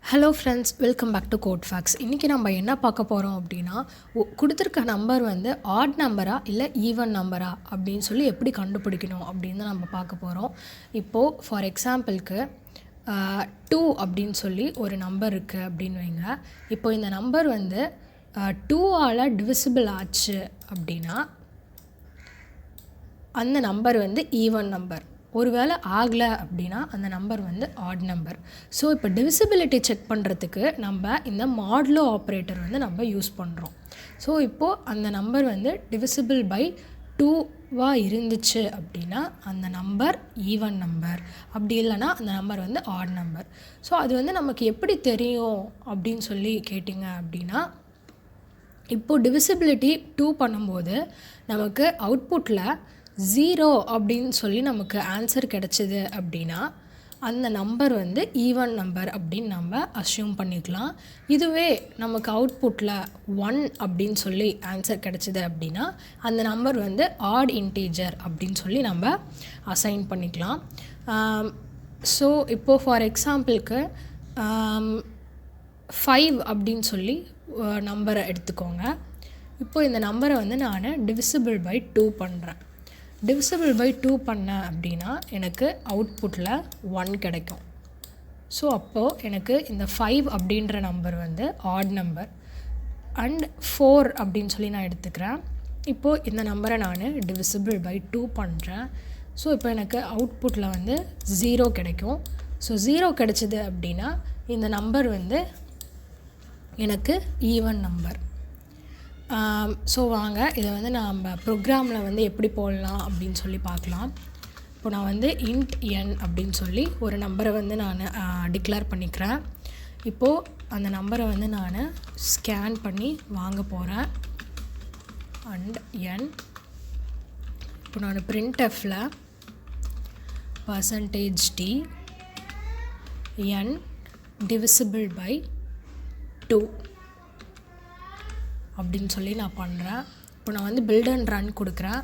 Hello friends, welcome back to CodeFactz. இன்றைக்கி நம்ம என்ன பார்க்க போகிறோம் அப்படின்னா, கொடுத்துருக்க நம்பர் வந்து ஆட் நம்பரா இல்லை ஈவன் நம்பரா அப்படின்னு சொல்லி எப்படி கண்டுபிடிக்கணும் அப்படின்னு தான் நம்ம பார்க்க போகிறோம். இப்போது ஃபார் எக்ஸாம்பிளுக்கு 2 அப்படின்னு சொல்லி ஒரு நம்பர் இருக்குது அப்படின்னு வைங்க. இப்போ இந்த நம்பர் வந்து 2ஆல் டிவிசிபிள் ஆச்சு அப்படின்னா அந்த நம்பர் வந்து ஈவன் நம்பர். ஒருவேளை ஆகலை அப்படின்னா அந்த நம்பர் வந்து ஆட் நம்பர். ஸோ இப்போ டிவிசிபிலிட்டி செக் பண்ணுறதுக்கு நம்ம இந்த மாடுலோ ஆப்ரேட்டர் வந்து நம்ம யூஸ் பண்ணுறோம். ஸோ இப்போது அந்த நம்பர் வந்து டிவிசிபிள் பை 2வா இருந்துச்சு அப்படின்னா அந்த நம்பர் ஈவன் நம்பர், அப்படி இல்லைன்னா அந்த நம்பர் வந்து ஆட் நம்பர். ஸோ அது வந்து நமக்கு எப்படி தெரியும் அப்படின்னு சொல்லி கேட்டிங்க அப்படின்னா, இப்போது டிவிசிபிலிட்டி 2 பண்ணும்போது நமக்கு அவுட்புட்டில் 0 அப்படின்னு சொல்லி நமக்கு ஆன்சர் கிடச்சிது அப்படின்னா அந்த நம்பர் வந்து ஈவன் நம்பர் அப்படின்னு நம்ம அஸ்யூம் பண்ணிக்கலாம். இதுவே நமக்கு அவுட்புட்டில் 1 அப்படின்னு சொல்லி ஆன்சர் கிடச்சிது அப்படின்னா அந்த நம்பர் வந்து ஆட் இன்டீஜர் அப்படின்னு சொல்லி நம்ம அசைன் பண்ணிக்கலாம். ஸோ இப்போது ஃபார் எக்ஸாம்பிளுக்கு 5 அப்படின்னு சொல்லி நம்பரை எடுத்துக்கோங்க. இப்போது இந்த நம்பரை வந்து நான் டிவிசிபிள் பை 2 பண்ணுறேன். டிவிசிபிள் பை 2 பண்ணேன் அப்படின்னா எனக்கு அவுட்புட்டில் 1 கிடைக்கும். ஸோ அப்போது எனக்கு இந்த 5 அப்படின்ற நம்பர் வந்து ஆட் நம்பர் அண்ட் 4 அப்படின்னு சொல்லி நான் எடுத்துக்கிறேன். இப்போது இந்த நம்பரை நான் டிவிசிபிள் பை 2 பண்ணுறேன். ஸோ இப்போ எனக்கு அவுட்புட்டில் வந்து 0 கிடைக்கும். ஸோ 0 கிடைச்சிது அப்படின்னா இந்த நம்பர் வந்து எனக்கு ஈவன் நம்பர். ஸோ வாங்க இதை வந்து நம்ம ப்ரோக்ராமில் வந்து எப்படி போடலாம் அப்படின்னு சொல்லி பார்க்கலாம். இப்போ நான் வந்து int n அப்படின்னு சொல்லி ஒரு நம்பரை வந்து நான் டிக்ளேர் பண்ணிக்கிறேன். இப்போது அந்த நம்பரை வந்து நான் ஸ்கேன் பண்ணி வாங்க போகிறேன். அண்ட் n இப்போ நான் printfல %d n divisible by 2 அப்படின்னு சொல்லி நான் பண்ணுறேன். இப்போ நான் வந்து பில்ட் அண்ட் ரன் கொடுக்குறேன்.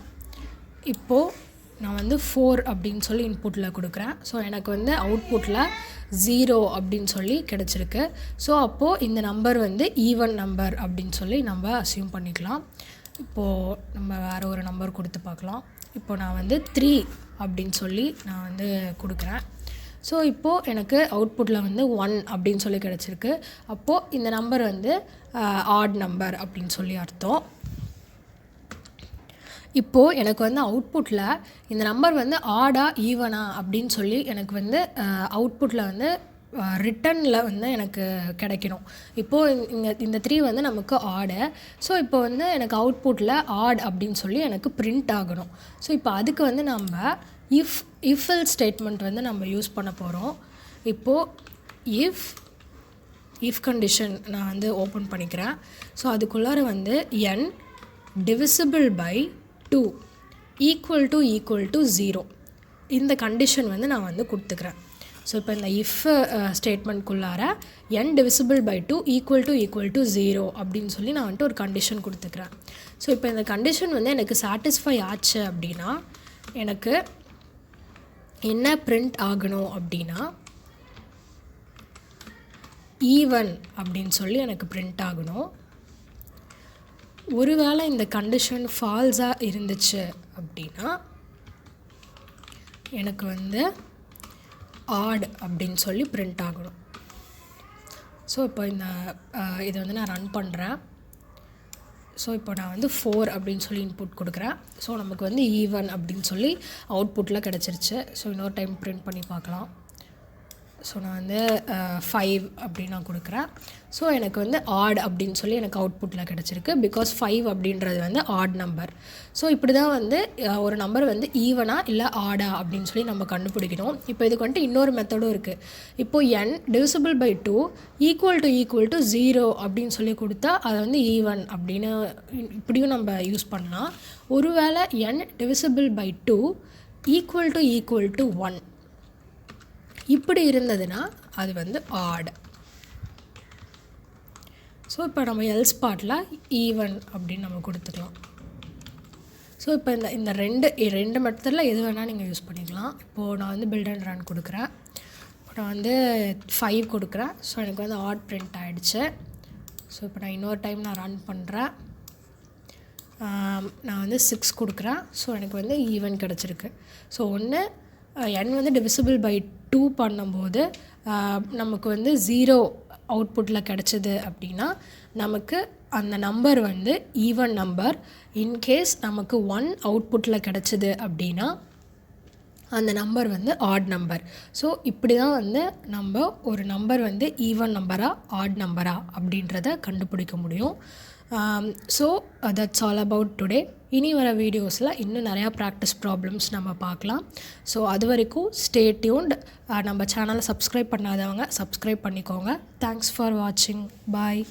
இப்போது நான் வந்து 4 அப்படின்னு சொல்லி இன்புட்டில் கொடுக்குறேன். ஸோ எனக்கு வந்து அவுட்புட்டில் 0 அப்படின்னு சொல்லி கிடச்சிருக்கு. ஸோ அப்போது இந்த நம்பர் வந்து ஈவன் நம்பர் அப்படின்னு சொல்லி நம்ம அஸ்யூம் பண்ணிக்கலாம். இப்போது நம்ம வேறு ஒரு நம்பர் கொடுத்து பார்க்கலாம். இப்போது நான் வந்து 3 அப்படின்னு சொல்லி நான் வந்து கொடுக்குறேன். ஸோ இப்போது எனக்கு அவுட்புட்டில் வந்து 1 அப்படின்னு சொல்லி கிடச்சிருக்கு. அப்போது இந்த நம்பர் வந்து ஆட் நம்பர் அப்படின்னு சொல்லி அர்த்தம். இப்போது எனக்கு வந்து அவுட்புட்டில் இந்த நம்பர் வந்து ஆடா ஈவனா அப்படின்னு சொல்லி எனக்கு வந்து அவுட்புட்டில் வந்து ரிட்டனில் வந்து எனக்கு கிடைக்கணும். இப்போது இந்த 3 வந்து நமக்கு ஆடு. ஸோ இப்போ வந்து எனக்கு அவுட்புட்டில் ஆட் அப்படின்னு சொல்லி எனக்கு பிரிண்ட் ஆகணும். ஸோ இப்போ அதுக்கு வந்து நம்ம if else ஸ்டேட்மெண்ட் வந்து நம்ம யூஸ் பண்ண போகிறோம். இப்போது if கண்டிஷன் நான் வந்து ஓப்பன் பண்ணிக்கிறேன். ஸோ அதுக்குள்ளார வந்து n divisible by 2 equal to 0 இந்த கண்டிஷன் வந்து நான் வந்து கொடுத்துக்கிறேன். ஸோ இப்போ இந்த if ஸ்டேட்மெண்ட்குள்ளார n divisible by 2 equal to 0 அப்படின்னு சொல்லி நான் வந்துட்டு ஒரு கண்டிஷன் கொடுத்துக்கிறேன். ஸோ இப்போ இந்த கண்டிஷன் வந்து எனக்கு சாட்டிஸ்ஃபை ஆச்சு அப்படின்னா எனக்கு என்ன பிரிண்ட் ஆகணும் அப்படின்னா ஈவன் அப்படின்னு சொல்லி எனக்கு பிரிண்ட் ஆகணும். ஒருவேளை இந்த கண்டிஷன் ஃபால்ஸாக இருந்துச்சு அப்படின்னா எனக்கு வந்து ஆட் அப்படின்னு சொல்லி பிரிண்ட் ஆகணும். ஸோ இப்போ இதை வந்து நான் ரன் பண்ணுறேன். ஸோ இப்போ நான் வந்து 4 அப்படின்னு சொல்லி இன்புட் கொடுக்குறேன். ஸோ நமக்கு வந்து ஈவன் அப்படின்னு சொல்லி அவுட்புட்டில் கிடச்சிருச்சு. ஸோ இன்னொரு டைம் பிரிண்ட் பண்ணி பார்க்கலாம். ஸோ நான் வந்து 5 அப்படின்னு நான் கொடுக்குறேன். ஸோ எனக்கு வந்து ஆட் அப்படின்னு சொல்லி எனக்கு அவுட்புட்டில் கிடச்சிருக்கு. பிகாஸ் 5 அப்படின்றது வந்து ஆட் நம்பர். ஸோ இப்படி தான் வந்து ஒரு நம்பர் வந்து ஈவனா இல்லை ஆடா அப்படின்னு சொல்லி நம்ம கண்டுபிடிக்கணும். இப்போ இதுக்கு வந்துட்டு இன்னொரு மெத்தடும் இருக்குது. இப்போது n divisible by 2 equal to 0 அப்படின்னு சொல்லி கொடுத்தா அதை வந்து ஈவன் அப்படின்னு இப்படியும் நம்ம யூஸ் பண்ணலாம். ஒருவேளை n divisible by 2 equal to 1 இப்படி இருந்ததுன்னா அது வந்து ஆட். ஸோ இப்போ நம்ம எல்ஸ் பார்ட்டில் ஈவன் அப்படின்னு நம்ம கொடுத்துக்கலாம். ஸோ இப்போ இந்த ரெண்டு மெத்தடில் எது வேணால் நீங்கள் யூஸ் பண்ணிக்கலாம். இப்போது நான் வந்து பில்ட் அண்ட் ரன் கொடுக்குறேன். நான் வந்து 5 கொடுக்குறேன். ஸோ எனக்கு வந்து ஆட் பிரிண்ட் ஆகிடுச்சு. ஸோ இப்போ நான் இன்னொரு டைம் நான் ரன் பண்ணுறேன். நான் வந்து 6 கொடுக்குறேன். ஸோ எனக்கு வந்து ஈவன் கிடச்சிருக்கு. ஸோ ஒன்று n வந்து டிவிசிபிள் பை 2 பண்ணும்போது நமக்கு வந்து 0 அவுட்புட்டில் கிடச்சிது அப்படின்னா நமக்கு அந்த நம்பர் வந்து ஈவன் நம்பர். இன்கேஸ் நமக்கு 1 அவுட்புட்டில் கிடச்சிது அப்படின்னா அந்த நம்பர் வந்து ஆட் நம்பர். ஸோ இப்படி தான் வந்து நம்ம ஒரு நம்பர் வந்து ஈவன் நம்பரா ஆட் நம்பரா அப்படின்றத கண்டுபிடிக்க முடியும். So that's all about today. இனி வர வீடியோஸில் இன்னும் நிறையா ப்ராக்டிஸ் ப்ராப்ளம்ஸ் நம்ம பார்க்கலாம். ஸோ அது வரைக்கும் ஸ்டே டியூன்ட். நம்ம சேனலை சப்ஸ்கிரைப் பண்ணாதவங்க சப்ஸ்கிரைப் பண்ணிக்கோங்க. தேங்க்ஸ் ஃபார் வாட்சிங். பாய்.